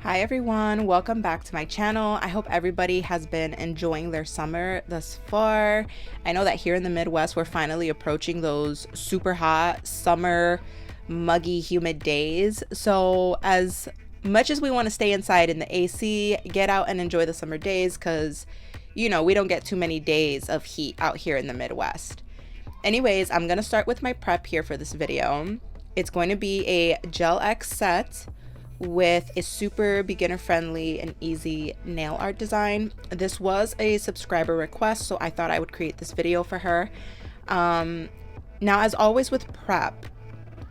Hi everyone, welcome back to my channel. I hope everybody has been enjoying their summer thus far. I know that here in the Midwest we're finally approaching those super hot summer muggy humid days. So as much as we want to stay inside in the AC, get out and enjoy the summer days because we don't get too many days of heat out here in the Midwest. Anyways, I'm going to start with my prep here for this video. It's going to be a Gel X set with a super beginner friendly and easy nail art design. This was a subscriber request, so I thought I would create this video for her. Now, as always with prep,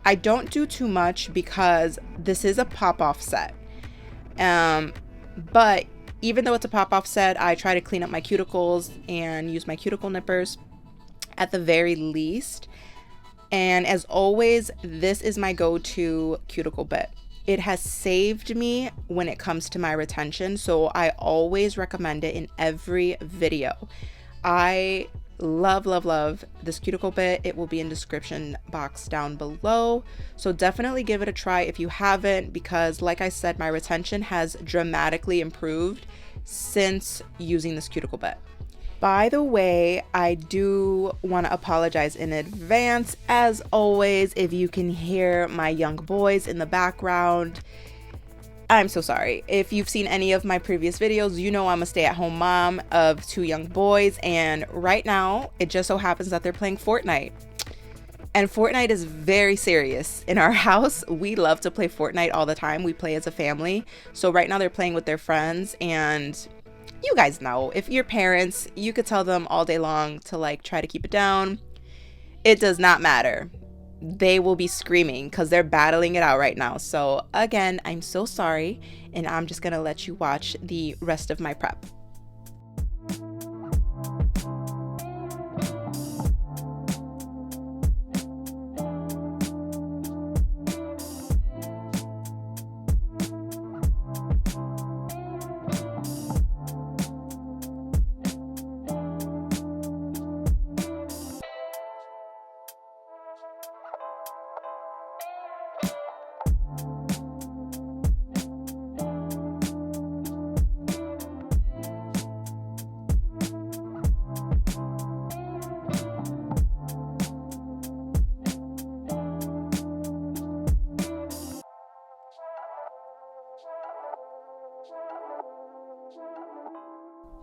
I don't do too much because this is a pop-off set. But even though it's a pop-off set, I try to clean up my cuticles and use my cuticle nippers at the very least. And as always, this is my go-to cuticle bit. It has saved me when it comes to my retention, so I always recommend it in every video. I love this cuticle bit. It will be in the description box down below, so definitely give it a try if you haven't, because like I said, my retention has dramatically improved since using this cuticle bit. By the way, I do want to apologize in advance, as always, if you can hear my young boys in the background. I'm so sorry. If you've seen any of my previous videos, you know I'm a stay-at-home mom of 2 young boys, and right now, it just so happens that they're playing Fortnite. And Fortnite is very serious in our house. We love to play Fortnite all the time. We play as a family. So right now they're playing with their friends, and you guys know, if you're parents, you could tell them all day long to try to keep it down. It does not matter. They will be screaming because they're battling it out right now. So again, I'm so sorry, and I'm just gonna let you watch the rest of my prep.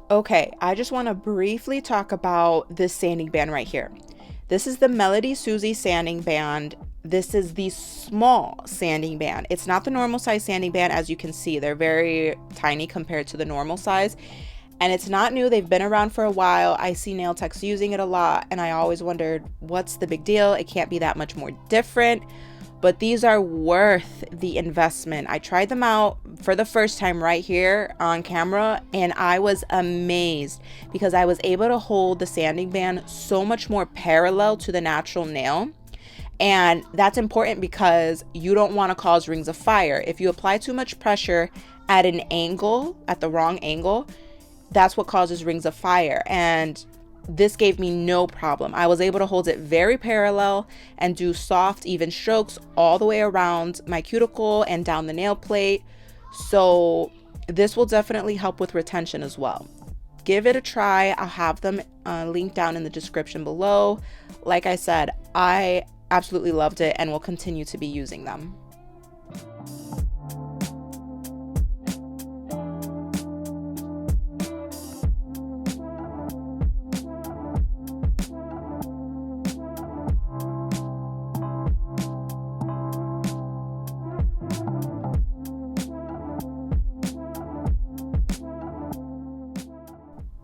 Okay, I just want to briefly talk about this sanding band right here. This is the Melody Susie sanding band. This is the small sanding band. It's not the normal size sanding band. As you can see, they're very tiny compared to the normal size. And it's not new. They've been around for a while. I see nail techs using it a lot, and I always wondered, what's the big deal? It can't be that much more different. But these are worth the investment. I tried them out for the first time right here on camera, and I was amazed because I was able to hold the sanding band so much more parallel to the natural nail. And that's important because you don't want to cause rings of fire. If you apply too much pressure at an angle, at the wrong angle, that's what causes rings of fire. And this gave me no problem. I was able to hold it very parallel and do soft, even strokes all the way around my cuticle and down the nail plate. So this will definitely help with retention as well. Give it a try. I'll have them linked down in the description below. Like I said, I absolutely loved it and will continue to be using them.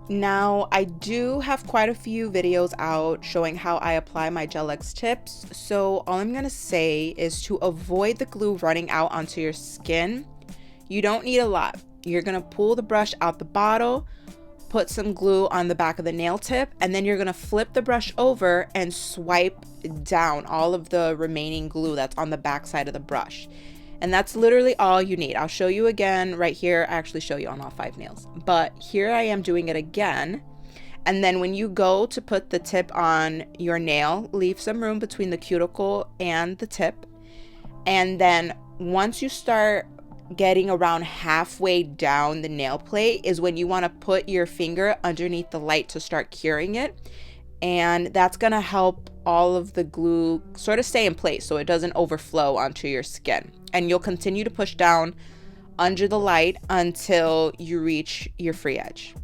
Now, I do have quite a few videos out showing how I apply my Gel X tips, so all I'm going to say is to avoid the glue running out onto your skin. You don't need a lot. You're going to pull the brush out the bottle, put some glue on the back of the nail tip, and then you're going to flip the brush over and swipe down all of the remaining glue that's on the back side of the brush. And that's literally all you need. I'll show you again right here. I actually show you on all 5 nails, but here I am doing it again. And then when you go to put the tip on your nail, leave some room between the cuticle and the tip. And then once you start getting around halfway down the nail plate is when you want to put your finger underneath the light to start curing it. And that's going to help all of the glue sort of stay in place so it doesn't overflow onto your skin. And you'll continue to push down under the light until you reach your free edge.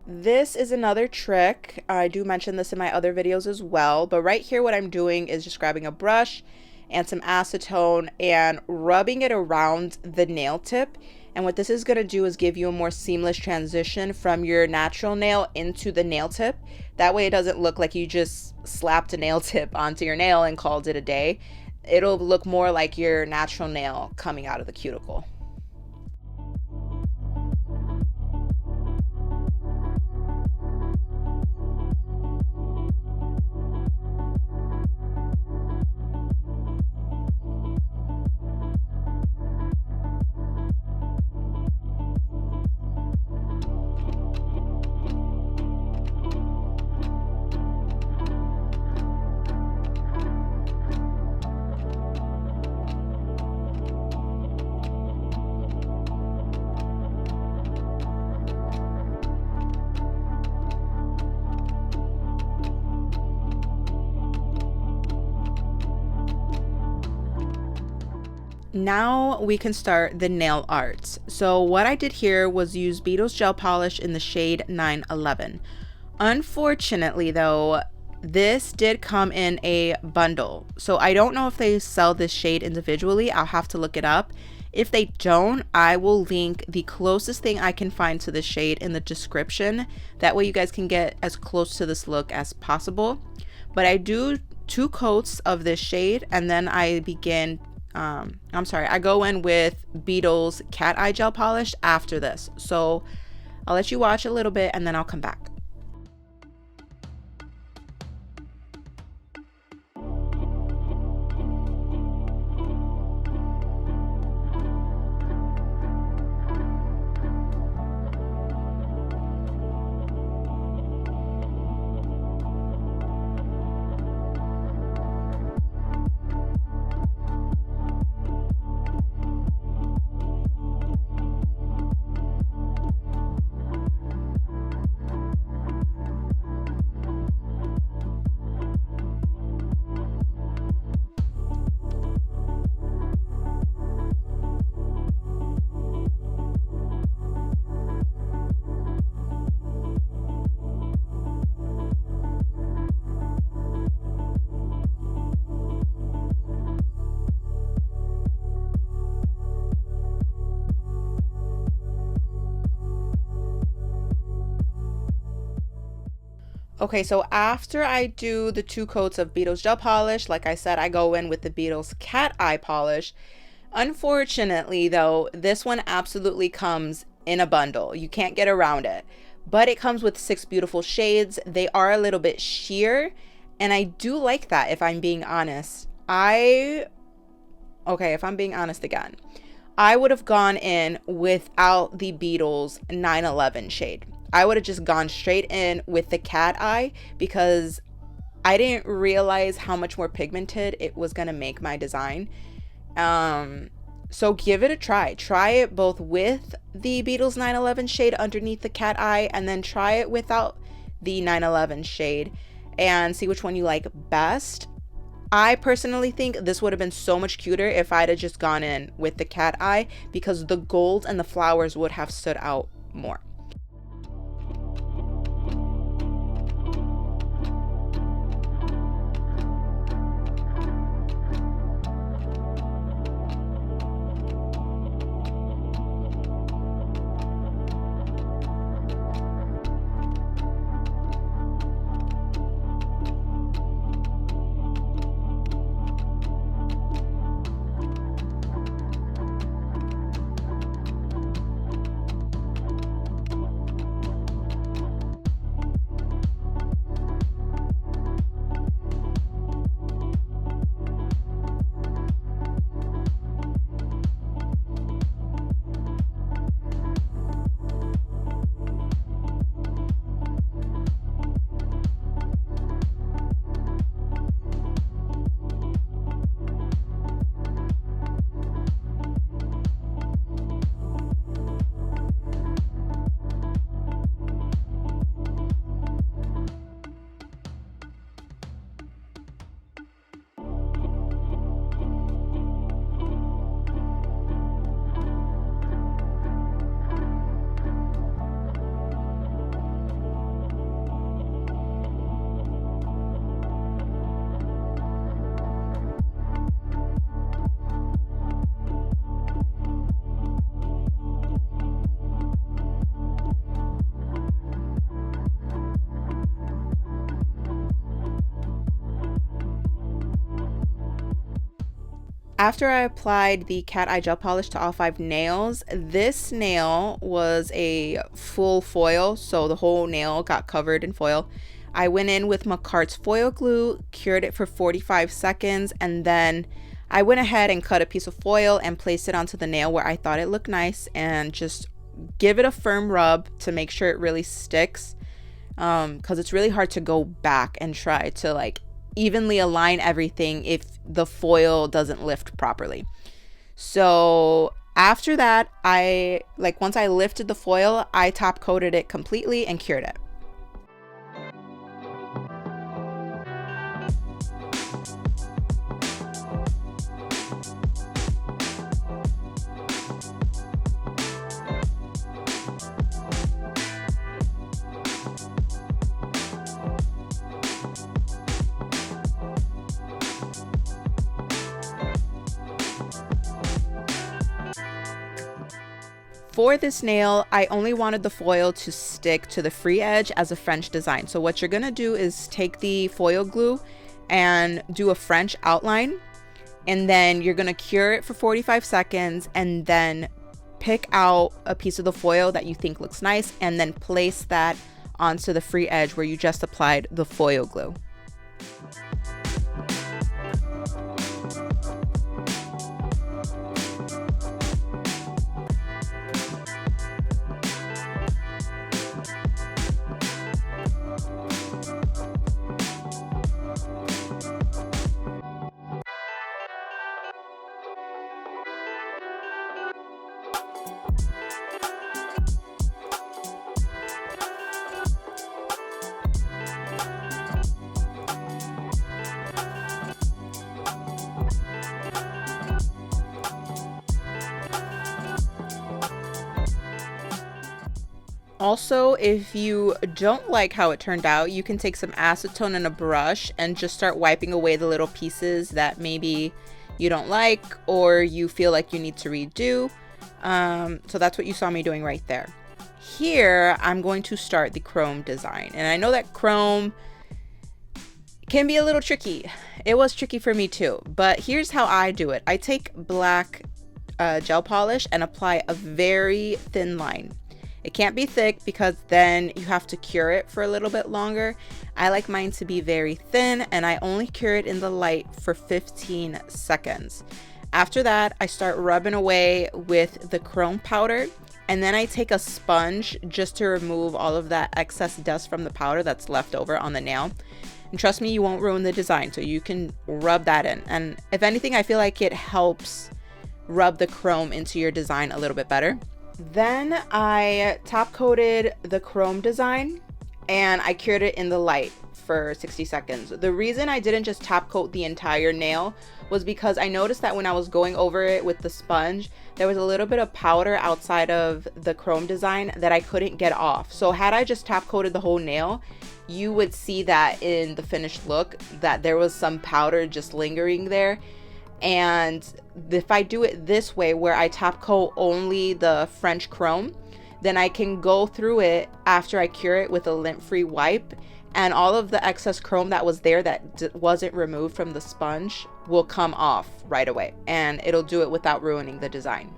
This is another trick. I do mention this in my other videos as well, but right here what I'm doing is just grabbing a brush and some acetone and rubbing it around the nail tip. And what this is going to do is give you a more seamless transition from your natural nail into the nail tip. That way it doesn't look like you just slapped a nail tip onto your nail and called it a day. It'll look more like your natural nail coming out of the cuticle. Now we can start the nail art. So what I did here was use Beetle's gel polish in the shade 911. Unfortunately though, this did come in a bundle. So I don't know if they sell this shade individually. I'll have to look it up. If they don't, I will link the closest thing I can find to this shade in the description. That way you guys can get as close to this look as possible. But I do 2 coats of this shade, and then I go in with Beetle's Cat Eye Gel Polish after this. So I'll let you watch a little bit and then I'll come back. Okay, so after I do the 2 coats of Beetle's gel polish, like I said, I go in with the Beetle's Cat Eye polish. Unfortunately, though, this one absolutely comes in a bundle. You can't get around it. But it comes with 6 beautiful shades. They are a little bit sheer, and I do like that, if I'm being honest. If I'm being honest again, I would have gone in without the Beetle's 911 shade. I would have just gone straight in with the Cat Eye because I didn't realize how much more pigmented it was going to make my design. So give it a try. Try it both with the Beetle's 911 shade underneath the Cat Eye, and then try it without the 911 shade and see which one you like best. I personally think this would have been so much cuter if I'd have just gone in with the Cat Eye, because the gold and the flowers would have stood out more. After I applied the Cat Eye Gel Polish to all 5 nails, this nail was a full foil, so the whole nail got covered in foil. I went in with Makart's foil glue, cured it for 45 seconds, and then I went ahead and cut a piece of foil and placed it onto the nail where I thought it looked nice, and just give it a firm rub to make sure it really sticks, because it's really hard to go back and try to like evenly align everything if the foil doesn't lift properly. So after that, once I lifted the foil, I top coated it completely and cured it. For this nail, I only wanted the foil to stick to the free edge as a French design. So what you're gonna do is take the foil glue and do a French outline. And then you're going to cure it for 45 seconds and then pick out a piece of the foil that you think looks nice and then place that onto the free edge where you just applied the foil glue. Also, if you don't like how it turned out, you can take some acetone and a brush and just start wiping away the little pieces that maybe you don't like or you feel like you need to redo. So that's what you saw me doing right there. Here, I'm going to start the chrome design. And I know that chrome can be a little tricky. It was tricky for me too, but here's how I do it. I take black gel polish and apply a very thin line. It can't be thick because then you have to cure it for a little bit longer. I like mine to be very thin and I only cure it in the light for 15 seconds. After that, I start rubbing away with the chrome powder and then I take a sponge just to remove all of that excess dust from the powder that's left over on the nail. And trust me, you won't ruin the design, so you can rub that in. And if anything, I feel like it helps rub the chrome into your design a little bit better. Then I top coated the chrome design and I cured it in the light for 60 seconds. The reason I didn't just top coat the entire nail was because I noticed that when I was going over it with the sponge, there was a little bit of powder outside of the chrome design that I couldn't get off. So had I just top coated the whole nail, you would see that in the finished look that there was some powder just lingering there. And if I do it this way where I top coat only the French chrome, then I can go through it after I cure it with a lint-free wipe, and all of the excess chrome that was there that wasn't removed from the sponge will come off right away, and it'll do it without ruining the design.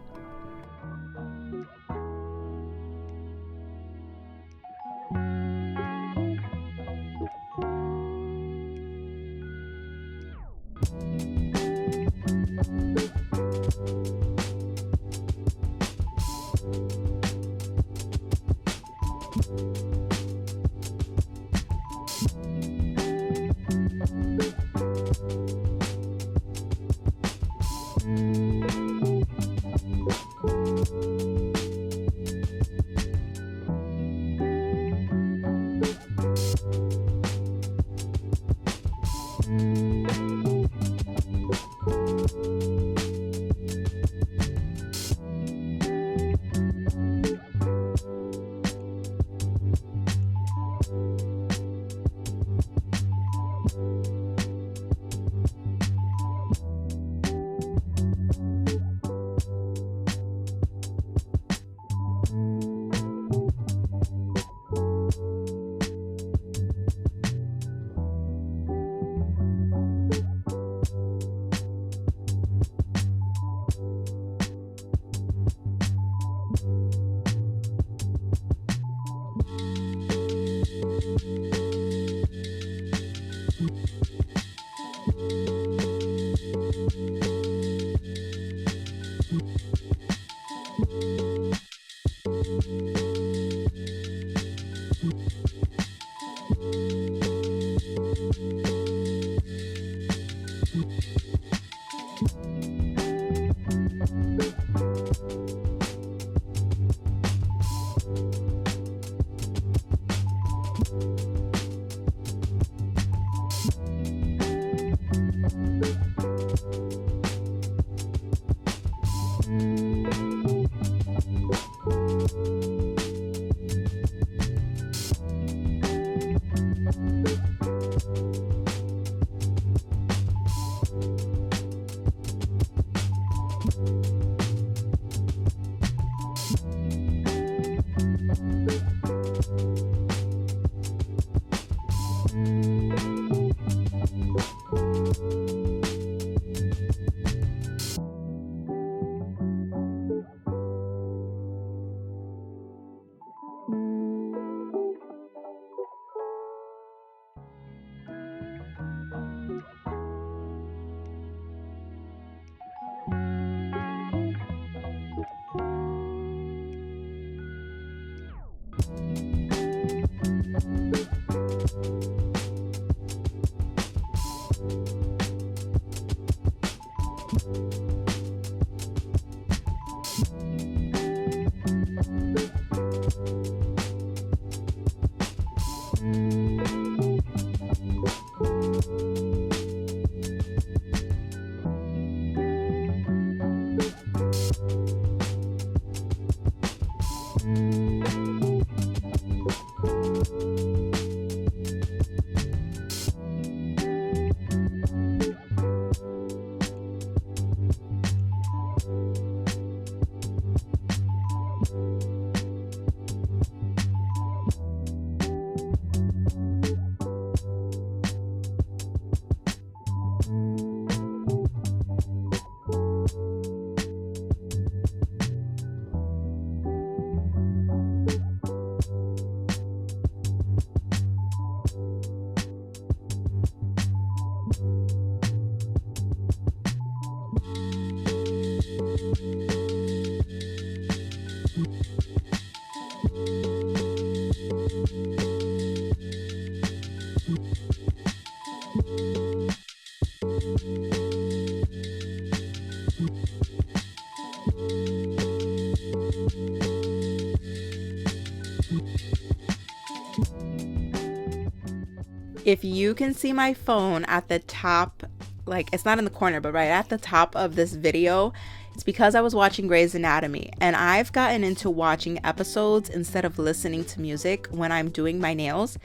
If you can see my phone at the top, like it's not in the corner, but right at the top of this video, it's because I was watching Grey's Anatomy, and I've gotten into watching episodes instead of listening to music when I'm doing my nails.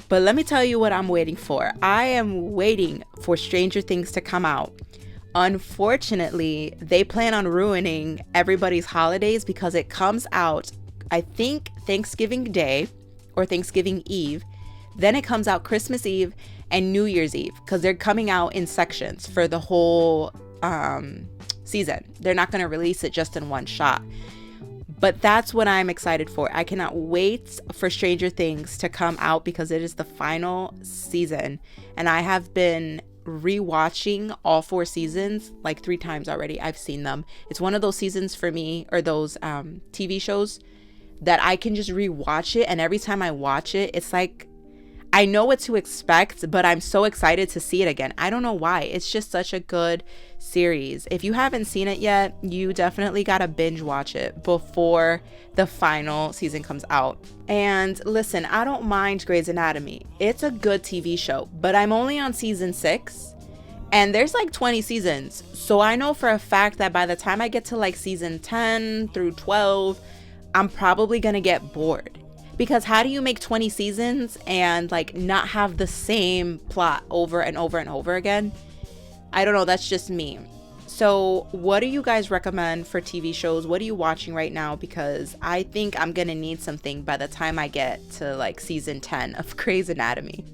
But let me tell you what I'm waiting for. I am waiting for Stranger Things to come out. Unfortunately, they plan on ruining everybody's holidays because it comes out, I think, Thanksgiving Day or Thanksgiving Eve. Then it comes out Christmas Eve and New Year's Eve because they're coming out in sections for the whole season. They're not going to release it just in one shot. But that's what I'm excited for. I cannot wait for Stranger Things to come out because it is the final season. And I have been rewatching all 4 seasons like 3 times already. I've seen them. It's one of those seasons for me, or those TV shows, that I can just rewatch it. And every time I watch it, it's like I know what to expect, but I'm so excited to see it again. I don't know why. It's just such a good series. If you haven't seen it yet, you definitely gotta binge watch it before the final season comes out. And listen, I don't mind Grey's Anatomy. It's a good TV show, but I'm only on season 6 and there's like 20 seasons. So I know for a fact that by the time I get to like season 10 through 12, I'm probably gonna get bored. Because how do you make 20 seasons and like not have the same plot over and over and over again? I don't know, that's just me. So what do you guys recommend for TV shows? What are you watching right now? Because I think I'm gonna need something by the time I get to like season 10 of Grey's Anatomy.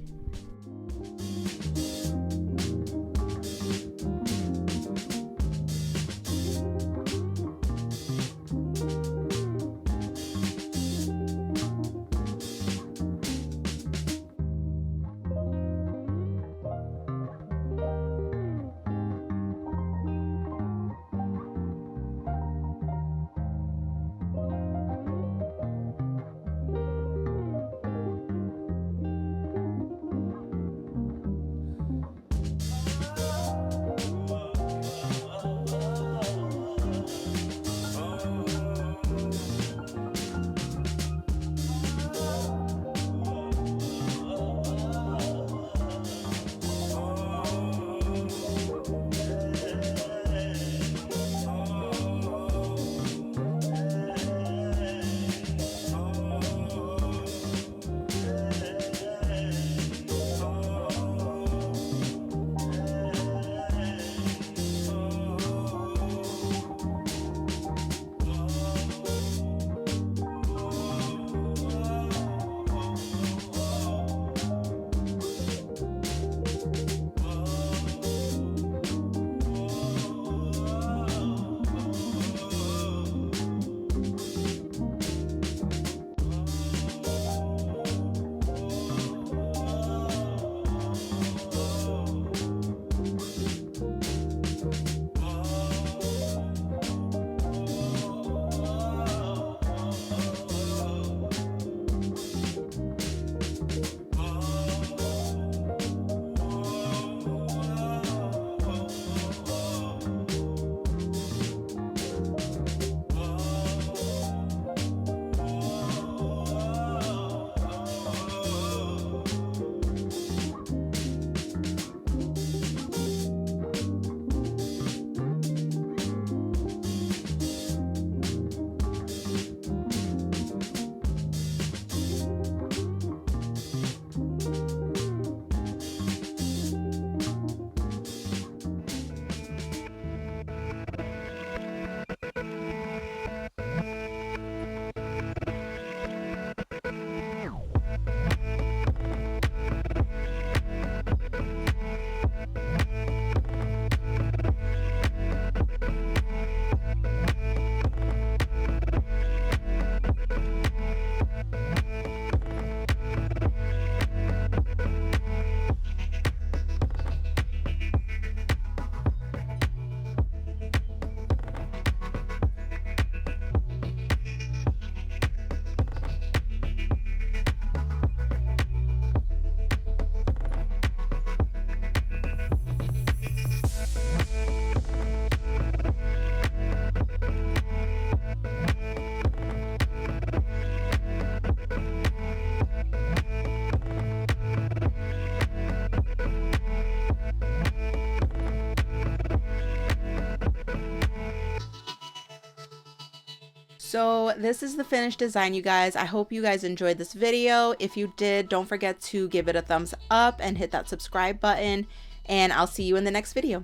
So this is the finished design, you guys. I hope you guys enjoyed this video. If you did, don't forget to give it a thumbs up and hit that subscribe button, and I'll see you in the next video.